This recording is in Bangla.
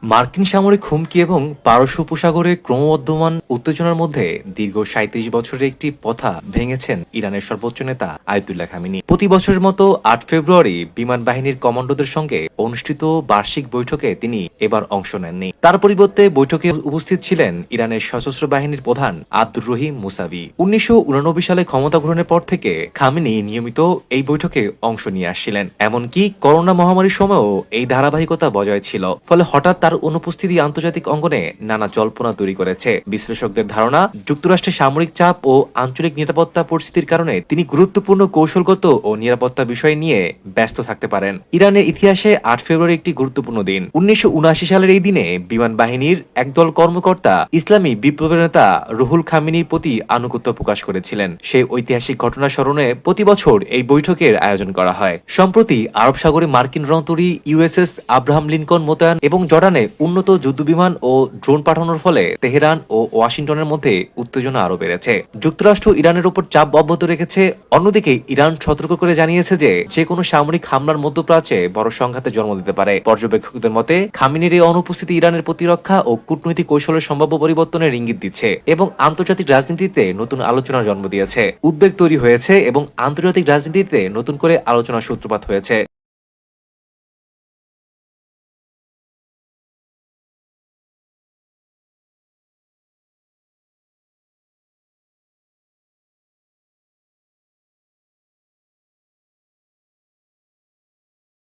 মার্কিন সামরিক হুমকি এবং পারস্য উপসাগরে ক্রমবর্ধমান উত্তেজনার মধ্যে দীর্ঘ ৩৭ বছরের একটি প্রথা ভেঙেছেন ইরানের সর্বোচ্চ নেতা আয়াতুল্লাহ খামেনি। প্রতি বছরের মতো ৮ ফেব্রুয়ারি বিমান বাহিনীর কমান্ডোদের সঙ্গে অনুষ্ঠিত বার্ষিক বৈঠকে তিনি এবার অংশ নেননি। তার পরিবর্তে বৈঠকে উপস্থিত ছিলেন ইরানের সশস্ত্র বাহিনীর প্রধান আব্দুর রহিম মুসাভি। ১৯৮৯ সালে ক্ষমতা গ্রহণের পর থেকে খামেনি নিয়মিত এই বৈঠকে অংশ নিয়ে আসছিলেন। এমনকি করোনা মহামারীর সময়ও এই ধারাবাহিকতা বজায় ছিল। ফলে হঠাৎ তার অনুপস্থিতি আন্তর্জাতিক অঙ্গনে নানা জল্পনা তৈরি করেছে। বিশ্লেষকদের ধারণা, যুক্তরাষ্ট্রের সামরিক চাপ ও আঞ্চলিক নিরাপত্তা পরিস্থিতির কারণে তিনি গুরুত্বপূর্ণ কৌশলগত ও নিরাপত্তা বিষয় নিয়ে ব্যস্ত থাকতে পারেন। ইরানের ইতিহাসে ৮ ফেব্রুয়ারি একটি গুরুত্বপূর্ণ দিন। ১৯৭৯ সালের এই দিনে বিমান বাহিনীর একদল কর্মকর্তা ইসলামী বিপ্লবের নেতা রুহুল খামেনির প্রতি আনুগত্য প্রকাশ করেছিলেন। সেই ঐতিহাসিক ঘটনা স্মরণে প্রতি বছর এই বৈঠকের আয়োজন করা হয়। সম্প্রতি আরব সাগরে মার্কিন রণতরী ইউএসএস আব্রাহাম লিঙ্কন মোতায়েন এবং জর্ডানে উন্নত যুদ্ধবিমান ও ড্রোন পাঠানোর ফলে তেহরান ও ওয়াশিংটনের মধ্যে উত্তেজনা আরো বেড়েছে। যুক্তরাষ্ট্র ইরানের উপর চাপ অব্যাহত রেখেছে। অন্যদিকে ইরান সতর্ক করে জানিয়েছে যে কোনো সামরিক হামলার মধ্যপ্রাচ্যে বড় সংঘাতের জন্ম দিতে পারে। পর্যবেক্ষকদের মতে খামেনির এই অনুপস্থিতি ইরানের প্রতিরক্ষা ও কূটনৈতিক কৌশলের সম্ভাব্য পরিবর্তনের ইঙ্গিত দিচ্ছে এবং আন্তর্জাতিক রাজনীতিতে নতুন আলোচনার জন্ম দিয়েছে। উদ্বেগ তৈরি হয়েছে এবং আন্তর্জাতিক রাজনীতিতে নতুন করে আলোচনার সূত্রপাত হয়েছে।